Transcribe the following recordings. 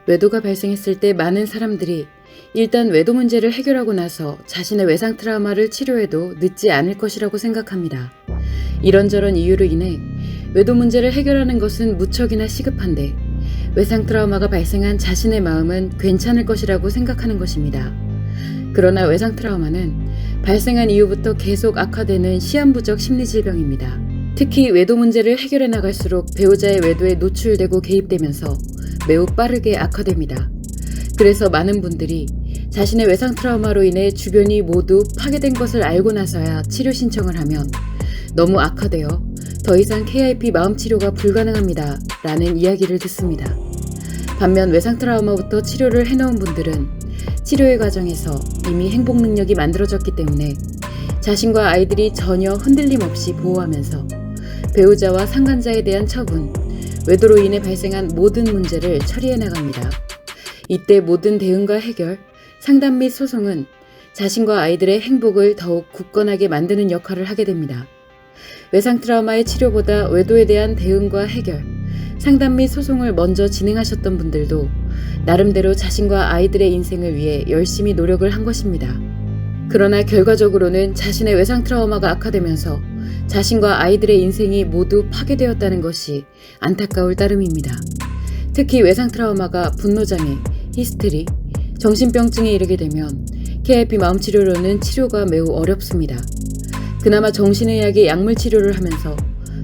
외도가 발생했을 때 많은 사람들이 일단 외도 문제를 해결하고 나서 자신의 외상 트라우마를 치료해도 늦지 않을 것이라고 생각합니다. 이런저런 이유로 인해 외도 문제를 해결하는 것은 무척이나 시급한데 외상 트라우마가 발생한 자신의 마음은 괜찮을 것이라고 생각하는 것입니다. 그러나 외상 트라우마는 발생한 이후부터 계속 악화되는 시한부적 심리질병입니다. 특히 외도 문제를 해결해 나갈수록 배우자의 외도에 노출되고 개입되면서 매우 빠르게 악화됩니다. 그래서 많은 분들이 자신의 외상 트라우마로 인해 주변이 모두 파괴된 것을 알고 나서야 치료 신청을 하면 너무 악화되어 더 이상 KIP 마음 치료가 불가능합니다 라는 이야기를 듣습니다. 반면 외상 트라우마부터 치료를 해놓은 분들은 치료의 과정에서 이미 행복 능력이 만들어졌기 때문에 자신과 아이들이 전혀 흔들림 없이 보호하면서 배우자와 상간자에 대한 처분, 외도로 인해 발생한 모든 문제를 처리해 나갑니다. 이때 모든 대응과 해결, 상담 및 소송은 자신과 아이들의 행복을 더욱 굳건하게 만드는 역할을 하게 됩니다. 외상 트라우마의 치료보다 외도에 대한 대응과 해결, 상담 및 소송을 먼저 진행하셨던 분들도 나름대로 자신과 아이들의 인생을 위해 열심히 노력을 한 것입니다. 그러나 결과적으로는 자신의 외상 트라우마가 악화되면서 자신과 아이들의 인생이 모두 파괴되었다는 것이 안타까울 따름입니다. 특히 외상 트라우마가 분노장애, 히스테리, 정신병증에 이르게 되면 KIP 마음치료로는 치료가 매우 어렵습니다. 그나마 정신의학의 약물 치료를 하면서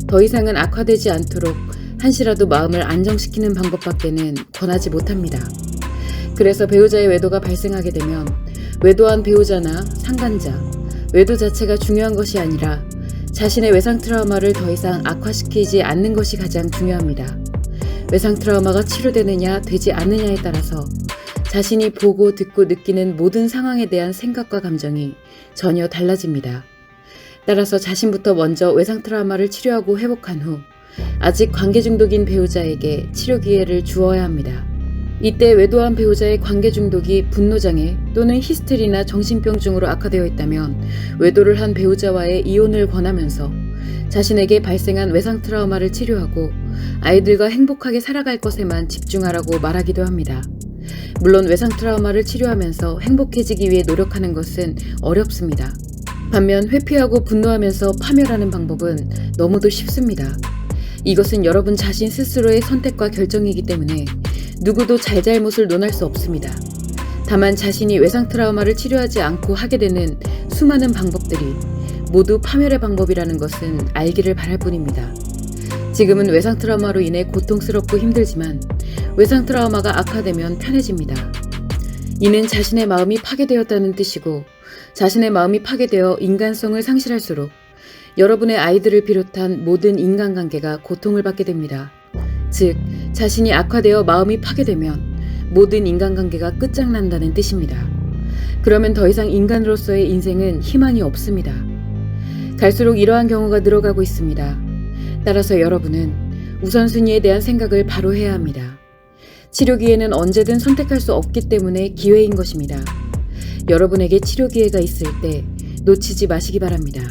더 이상은 악화되지 않도록 한시라도 마음을 안정시키는 방법밖에는 권하지 못합니다. 그래서 배우자의 외도가 발생하게 되면 외도한 배우자나 상간자, 외도 자체가 중요한 것이 아니라 자신의 외상 트라우마를 더 이상 악화시키지 않는 것이 가장 중요합니다. 외상 트라우마가 치료되느냐 되지 않느냐에 따라서 자신이 보고 듣고 느끼는 모든 상황에 대한 생각과 감정이 전혀 달라집니다. 따라서 자신부터 먼저 외상 트라우마를 치료하고 회복한 후 아직 관계 중독인 배우자에게 치료 기회를 주어야 합니다. 이때 외도한 배우자의 관계 중독이 분노장애 또는 히스테리나 정신병증으로 악화되어 있다면 외도를 한 배우자와의 이혼을 권하면서 자신에게 발생한 외상 트라우마를 치료하고 아이들과 행복하게 살아갈 것에만 집중하라고 말하기도 합니다. 물론 외상 트라우마를 치료하면서 행복해지기 위해 노력하는 것은 어렵습니다. 반면 회피하고 분노하면서 파멸하는 방법은 너무도 쉽습니다. 이것은 여러분 자신 스스로의 선택과 결정이기 때문에 누구도 잘잘못을 논할 수 없습니다. 다만 자신이 외상 트라우마를 치료하지 않고 하게 되는 수많은 방법들이 모두 파멸의 방법이라는 것은 알기를 바랄 뿐입니다. 지금은 외상 트라우마로 인해 고통스럽고 힘들지만 외상 트라우마가 악화되면 편해집니다. 이는 자신의 마음이 파괴되었다는 뜻이고 자신의 마음이 파괴되어 인간성을 상실할수록 여러분의 아이들을 비롯한 모든 인간관계가 고통을 받게 됩니다. 즉, 자신이 악화되어 마음이 파괴되면 모든 인간관계가 끝장난다는 뜻입니다. 그러면 더 이상 인간으로서의 인생은 희망이 없습니다. 갈수록 이러한 경우가 늘어가고 있습니다. 따라서 여러분은 우선순위에 대한 생각을 바로 해야 합니다. 치료 기회는 언제든 선택할 수 없기 때문에 기회인 것입니다. 여러분에게 치료 기회가 있을 때 놓치지 마시기 바랍니다.